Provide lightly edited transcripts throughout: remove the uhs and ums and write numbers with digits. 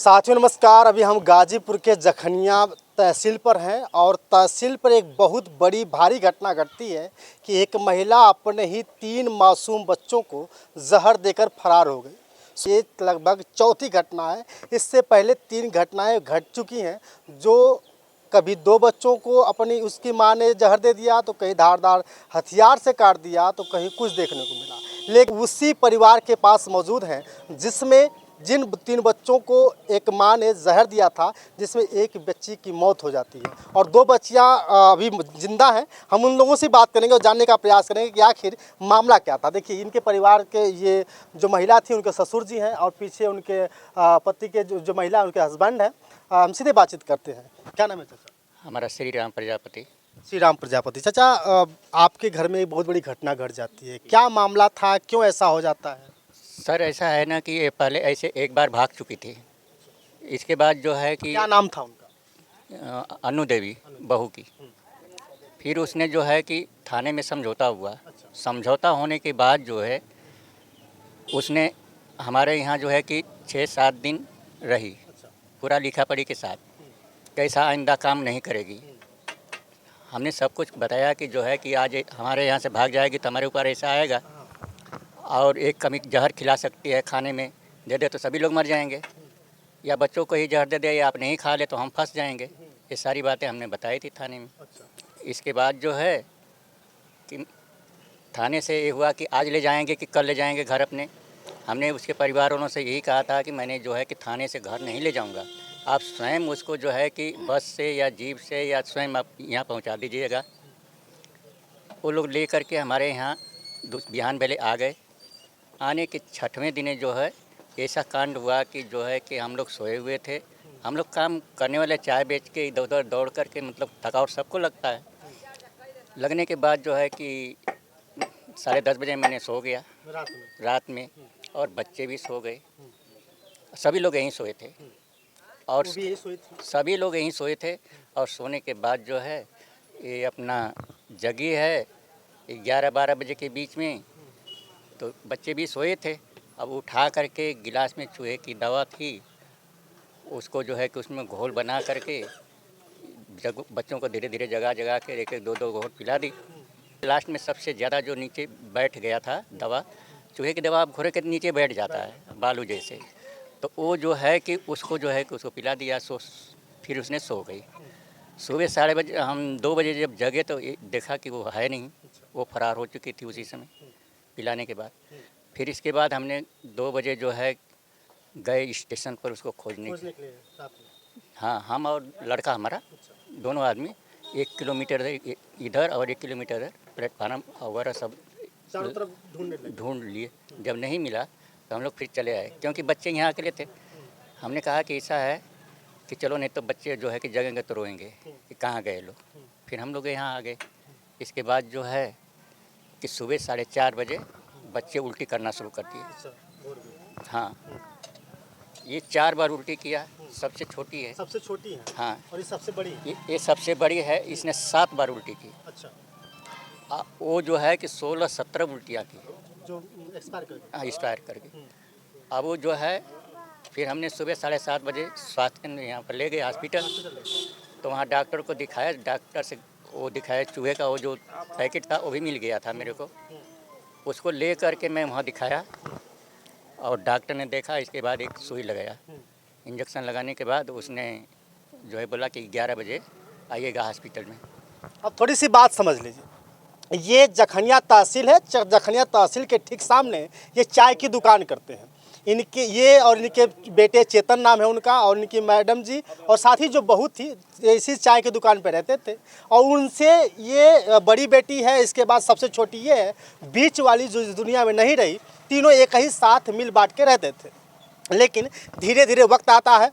साथियों नमस्कार। अभी हम गाजीपुर के जखनिया तहसील पर हैं और तहसील पर एक बहुत बड़ी भारी घटना घटती है कि एक महिला अपने ही 3 मासूम बच्चों को जहर देकर फरार हो गई। ये लगभग चौथी घटना है। इससे पहले 3 घटनाएं घट चुकी हैं, जो कभी 2 बच्चों को अपनी उसकी मां ने जहर दे दिया, तो कहीं धारदार हथियार से काट दिया, तो कहीं कुछ देखने को मिला। लेकिन उसी परिवार के पास मौजूद हैं जिसमें जिन 3 बच्चों को एक मां ने जहर दिया था, जिसमें एक बच्ची की मौत हो जाती है और 2 बच्चियां अभी जिंदा हैं। हम उन लोगों से बात करेंगे और जानने का प्रयास करेंगे कि आखिर मामला क्या था। देखिए, इनके परिवार के ये जो महिला थी, उनके ससुर जी हैं और पीछे उनके पति के जो महिला उनके हस्बैंड हैं। हम सीधे बातचीत करते हैं। क्या नाम है चाचा? हमारा श्री राम प्रजापति। श्री राम प्रजापति। चाचा, आपके घर में एक बहुत बड़ी घटना घट जाती है, क्या मामला था, क्यों ऐसा हो जाता है? सर ऐसा है ना कि ये पहले ऐसे एक बार भाग चुकी थी। इसके बाद जो है कि क्या नाम था उनका? अनु देवी बहू की। फिर उसने जो है कि थाने में समझौता हुआ। समझौता होने के बाद जो है उसने हमारे यहाँ जो है कि 6-7 दिन रही, पूरा लिखा पढ़ी के साथ, कैसा आइंदा काम नहीं करेगी। हमने सब कुछ बताया कि जो है कि आज हमारे यहाँ से भाग जाएगी तो हमारे ऊपर ऐसा आएगा और एक कमी जहर खिला सकती है, खाने में दे दे तो सभी लोग मर जाएंगे, या बच्चों को ही जहर दे दे या आप नहीं खा ले तो हम फंस जाएंगे। ये सारी बातें हमने बताई थी थाने में। इसके बाद जो है कि थाने से ये हुआ कि आज ले जाएंगे कि कल ले जाएंगे घर अपने। हमने उसके परिवार वालों से यही कहा था कि मैंने जो है कि थाने से घर नहीं ले जाऊंगा, आप स्वयं उसको जो है कि बस से या जीप से या स्वयं आप यहाँ पहुँचा दीजिएगा। वो लोग ले करके हमारे यहाँ बिहान बेले आ गए। आने के 6वें दिन जो है ऐसा कांड हुआ कि जो है कि हम लोग सोए हुए थे। हम लोग काम करने वाले चाय बेच के इधर उधर दौड़ करके, मतलब थकावट सबको लगता है। लगने के बाद जो है कि 10:30 बजे मैंने सो गया रात में, और बच्चे भी सो गए। सभी लोग यहीं सोए थे और सभी लोग यहीं सोए थे। और सोने के बाद जो है ये अपना जगी है 11-12 बजे के बीच में, तो बच्चे भी सोए थे। अब उठा करके गिलास में चूहे की दवा थी, उसको जो है कि उसमें घोल बना करके बच्चों को धीरे धीरे जगा जगा के 1-1 2-2 घोल पिला दी। लास्ट में सबसे ज़्यादा जो नीचे बैठ गया था दवा, चूहे की दवा घोड़े के नीचे बैठ जाता है बालू जैसे, तो वो जो है कि उसको जो है कि उसको पिला दिया। फिर उसने सो गई। सुबह 12:30 बजे हम 2 बजे जब जगे तो देखा कि वो है नहीं, वो फरार हो चुकी थी उसी समय पिलाने के बाद। फिर इसके बाद हमने 2 बजे जो है गए स्टेशन पर उसको खोजने के लिए। हाँ, हम और लड़का हमारा दोनों आदमी 1 किलोमीटर इधर और 1 किलोमीटर इधर प्लेटफार्म वगैरह सब चारों तरफ ढूंढ लिए। जब नहीं मिला तो हम लोग फिर चले आए, क्योंकि बच्चे यहाँ अकेले थे। हमने कहा कि ऐसा है कि चलो, नहीं तो बच्चे जो है कि जगेंगे तो रोएंगे कि कहाँ गए लोग। फिर हम लोग यहाँ आ गए। इसके बाद जो है कि सुबह 4:30 बजे बच्चे उल्टी करना शुरू कर दिए। हाँ, ये 4 बार उल्टी किया। सबसे छोटी है। सबसे छोटी है? हाँ। और ये सबसे बड़ी है? ये सबसे बड़ी है। इसने 7 बार उल्टी की। अच्छा। वो जो है कि 16-17 उल्टियाँ की, जो एक्सपायर कर गई। हाँ, एक्सपायर कर गई। अब वो जो है फिर हमने सुबह 7:30 बजे स्वास्थ्य केंद्र यहाँ पर ले गए हॉस्पिटल। तो वहाँ डॉक्टर को दिखाया। डॉक्टर से वो दिखाया, चूहे का वो जो पैकेट था वो भी मिल गया था मेरे को। उसको ले करके मैं वहाँ दिखाया और डॉक्टर ने देखा। इसके बाद एक सुई लगाया। इंजेक्शन लगाने के बाद उसने जो है बोला कि 11 बजे आइएगा हॉस्पिटल में। अब थोड़ी सी बात समझ लीजिए, ये जखनिया तहसील है। जखनिया तहसील के ठीक सामने ये चाय की दुकान करते हैं। इनके ये और इनके बेटे चेतन नाम है उनका, और इनकी मैडम जी और साथ ही जो बहू थी इसी चाय की दुकान पे रहते थे। और उनसे ये बड़ी बेटी है, इसके बाद सबसे छोटी ये है, बीच वाली जो इस दुनिया में नहीं रही। तीनों एक ही साथ मिल बांट के रहते थे। लेकिन धीरे धीरे वक्त आता है,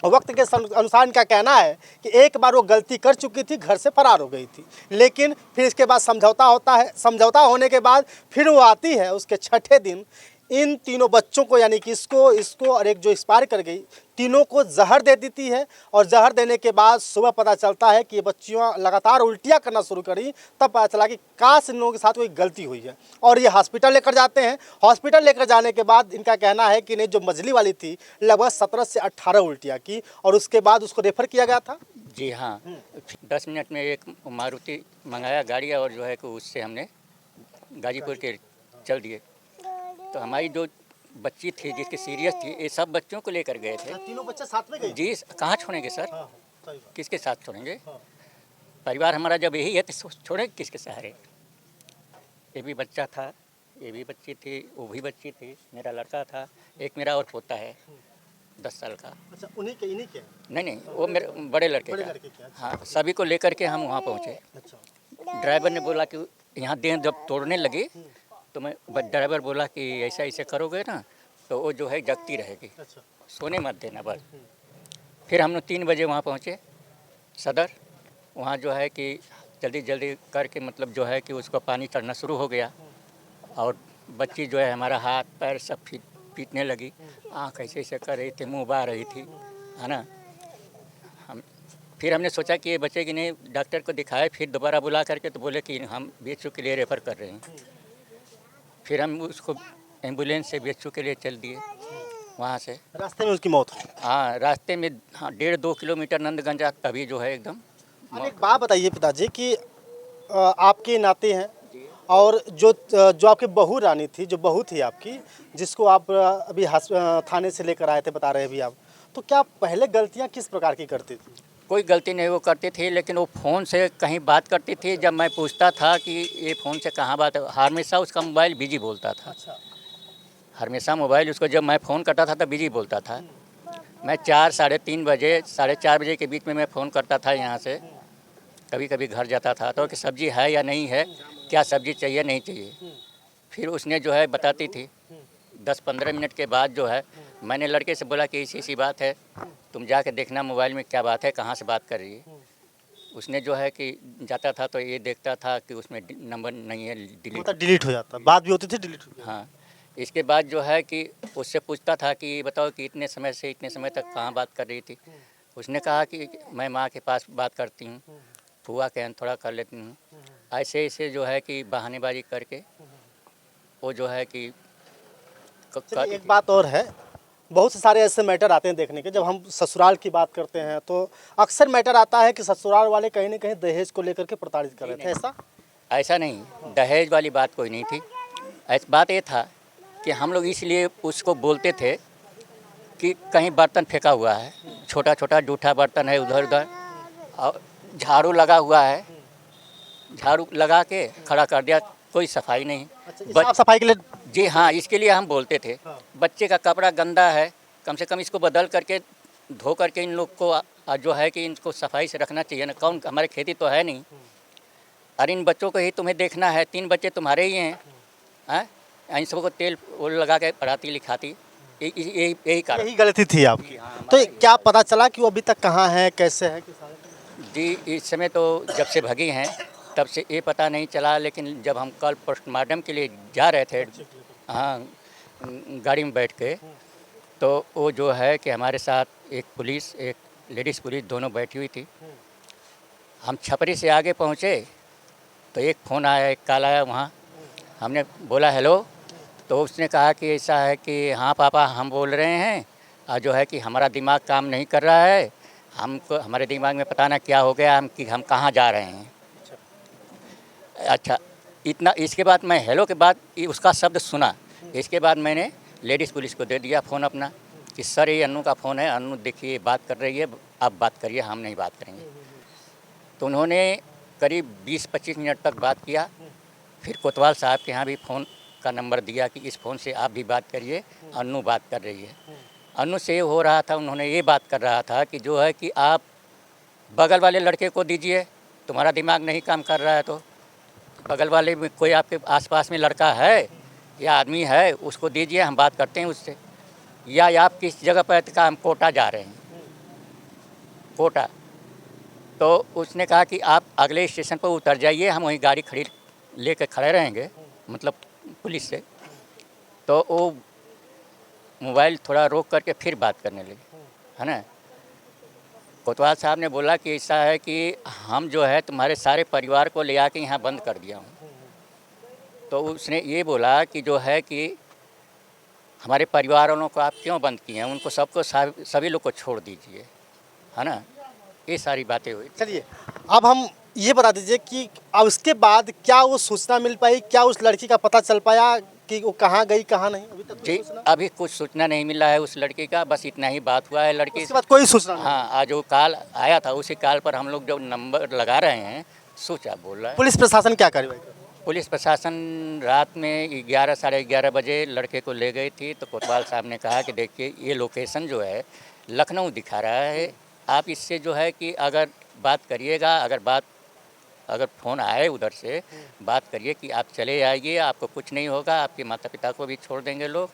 वक्त के अनुसार इनका कहना है कि एक बार वो गलती कर चुकी थी, घर से फरार हो गई थी। लेकिन फिर इसके बाद समझौता होता है। समझौता होने के बाद फिर वो आती है। उसके 6ठे दिन इन तीनों बच्चों को, यानी कि इसको और एक जो एक्सपायर कर गई, तीनों को जहर दे देती है। और जहर देने के बाद सुबह पता चलता है कि ये बच्चियाँ लगातार उल्टियाँ करना शुरू करी। तब पता चला कि काश इन लोगों के साथ कोई गलती हुई है, और ये हॉस्पिटल लेकर जाते हैं। हॉस्पिटल लेकर जाने के बाद इनका कहना है कि नहीं, जो मजली वाली थी लगभग 17 से 18 उल्टियाँ की, और उसके बाद उसको रेफर किया गया था। जी हाँ, 10 मिनट में एक मारुति मंगाया गाड़ी, और जो है कि उससे हमने गाजीपुर के चल दिए। तो हमारी जो बच्ची थी जिसकी सीरियस थी, ये सब बच्चों को लेकर गए थे। तीनों बच्चे साथ में गए? जी, कहाँ छोड़ेंगे सर, हाँ, सही बात। किसके साथ छोड़ेंगे? परिवार हमारा जब यही है तो छोड़ेंगे किसके सहारे? ये भी बच्चा था, ये भी बच्ची थी, वो भी बच्ची थी, मेरा लड़का था, एक मेरा और पोता है 10 साल का। अच्छा, इन्हीं के? नहीं, वो मेरे बड़े लड़के बड़े का। लड़के के? अच्छा। हाँ, सभी को लेकर के हम वहाँ पहुँचे। अच्छा। ड्राइवर ने बोला कि यहाँ देह जब तोड़ने लगी तो ड्राइवर बोला कि ऐसा ऐसे करोगे ना तो वो जो है जगती रहेगी, अच्छा। सोने मत देना बस। फिर हम लोग 3 बजे वहाँ पहुँचे सदर। वहाँ जो है कि जल्दी जल्दी करके मतलब जो है कि उसको पानी चढ़ना शुरू हो गया, और बच्ची जो है हमारा हाथ पैर सब पीटने लगी, आँख ऐसे ऐसे कर रही थी, मुँह बहा रही थी, है ना। फिर हमने सोचा कि ये बचेगी नहीं, डॉक्टर को दिखाए, फिर दोबारा बुला करके तो बोले कि हम BHU के लिए रेफ़र कर रहे हैं। फिर हम उसको एम्बुलेंस से BHU के लिए चल दिए। वहाँ से रास्ते में उसकी मौत हुई? हाँ, रास्ते में, हाँ, 1.5-2 किलोमीटर नंदगंजा तभी जो है एकदम। अब एक बात बताइए पिताजी कि आपके नाते हैं, और जो आपकी बहू रानी थी, जो बहू थी आपकी, जिसको आप अभी थाने से लेकर आए थे, बता रहे अभी आप, तो क्या पहले गलतियाँ किस प्रकार की करती थी? कोई गलती नहीं वो करती थी, लेकिन वो फ़ोन से कहीं बात करती थी। जब मैं पूछता था कि ये फ़ोन से कहाँ बात है, हमेशा उसका मोबाइल बिजी बोलता था। अच्छा। हमेशा मोबाइल उसको, जब मैं फ़ोन करता था तो बिजी बोलता था। मैं 4, साढ़े 3 बजे, साढ़े 4 बजे के बीच में मैं फ़ोन करता था यहाँ से, कभी कभी घर जाता था तो कि सब्ज़ी है या नहीं है, क्या सब्ज़ी चाहिए नहीं चाहिए। फिर उसने जो है बताती थी। 10-15 मिनट के बाद जो है मैंने लड़के से बोला कि ऐसी बात है, तुम जाके देखना मोबाइल में क्या बात है, कहाँ से बात कर रही है। उसने जो है कि जाता था तो ये देखता था कि उसमें नंबर नहीं है, डिलीट। मतलब डिलीट हो जाता, बात भी होती थी, डिलीट हो जाती। हाँ, इसके बाद जो है कि उससे पूछता था कि बताओ कि इतने समय से इतने समय तक कहाँ बात कर रही थी। उसने कहा कि मैं माँ के पास बात करती हूँ, फूआ के यहाँ थोड़ा कर लेती हूँ। ऐसे ऐसे जो है कि बहानेबाजी करके वो जो है कि चलिए, एक बात और है, बहुत से सारे ऐसे मैटर आते हैं देखने के। जब हम ससुराल की बात करते हैं तो अक्सर मैटर आता है कि ससुराल वाले कहीं ना कहीं दहेज को लेकर के प्रताड़ित कर रहे थे। ऐसा नहीं, दहेज वाली बात कोई नहीं थी। ऐसी बात ये था कि हम लोग इसलिए उसको बोलते थे कि कहीं बर्तन फेंका हुआ है, छोटा छोटा जूठा बर्तन है उधर उधर, और झाड़ू लगा हुआ है, झाड़ू लगा के खड़ा कर दिया, कोई सफाई नहीं। साफ सफाई के लिए? जी हाँ, इसके लिए हम बोलते थे। बच्चे का कपड़ा गंदा है, कम से कम इसको बदल करके धो करके इन लोग को जो है कि इनको सफाई से रखना चाहिए ना। कौन, हमारे खेती तो है नहीं, और इन बच्चों को ही तुम्हें देखना है, 3 बच्चे तुम्हारे ही हैं, इन सबको तेल वो लगा के पढ़ाती लिखाती, यही कारण। यही गलती थी आपकी? तो क्या पता चला कि वो अभी तक कहाँ है, कैसे है? जी, इस समय तो जब से भगी हैं तब से ये पता नहीं चला, लेकिन जब हम कल पोस्टमार्टम के लिए जा रहे थे, हाँ, गाड़ी में बैठ के, तो वो जो है कि हमारे साथ एक पुलिस, एक लेडीज़ पुलिस, दोनों बैठी हुई थी। हम छपरी से आगे पहुँचे तो एक फ़ोन आया, एक कॉल आया वहाँ। हमने बोला हेलो, तो उसने कहा कि ऐसा है कि हाँ पापा हम बोल रहे हैं, और जो है कि हमारा दिमाग काम नहीं कर रहा है, हमको, हमारे दिमाग में पता ना क्या हो गया, हम कहाँ जा रहे हैं। अच्छा, इतना। इसके बाद मैं हेलो के बाद उसका शब्द सुना, इसके बाद मैंने लेडीज़ पुलिस को दे दिया फ़ोन अपना कि सर ये अन्नू का फ़ोन है, अन्नू देखिए बात कर रही है, आप बात करिए, हम नहीं बात करेंगे। तो उन्होंने करीब 20-25 मिनट तक बात किया। फिर कोतवाल साहब के यहाँ भी फ़ोन का नंबर दिया कि इस फ़ोन से आप भी बात करिए, अन्नू बात कर रही है। अन्नू से ये हो रहा था, उन्होंने ये बात कर रहा था कि जो है कि आप बगल वाले लड़के को दीजिए, तुम्हारा दिमाग नहीं काम कर रहा है तो बगल वाले में कोई आपके आसपास में लड़का है या आदमी है, उसको दीजिए, हम बात करते हैं उससे। या आप किस जगह पर का, हम कोटा जा रहे हैं, कोटा। तो उसने कहा कि आप अगले स्टेशन पर उतर जाइए, हम वहीं गाड़ी खड़ी लेकर खड़े रहेंगे, मतलब पुलिस से। तो वो मोबाइल थोड़ा रोक करके फिर बात करने लगे, है ना। कोतवाल साहब ने बोला कि ऐसा है कि हम जो है तुम्हारे सारे परिवार को ले आके यहाँ बंद कर दिया हूँ। तो उसने ये बोला कि जो है कि हमारे परिवार वालों को आप क्यों बंद किए हैं, उनको सबको सभी लोग को छोड़ दीजिए, है ना। ये सारी बातें हुई। चलिए, अब हम ये बता दीजिए कि अब उसके बाद क्या वो सूचना मिल पाई, क्या उस लड़की का पता चल पाया कि वो कहाँ गई कहाँ नहीं, अभी तक कोई जी, सूचना? अभी कुछ सूचना नहीं मिला है उस लड़की का, बस इतना ही बात हुआ है लड़की उसके से। बाद कोई सूचना नहीं? हाँ, आज वो कॉल आया था, उसी कॉल पर हम लोग जो नंबर लगा रहे हैं, स्विच ऑफ बोल रहा है। पुलिस प्रशासन क्या कार्रवाई कर रहा है? पुलिस प्रशासन रात में 11 साढ़े 11 बजे लड़के को ले गई थी। तो कोतवाल साहब ने कहा कि देखिए ये लोकेशन जो है लखनऊ दिखा रहा है, आप इससे जो है कि अगर बात करिएगा, अगर फ़ोन आए उधर से बात करिए कि आप चले आइए, आपको कुछ नहीं होगा, आपके माता पिता को भी छोड़ देंगे लोग,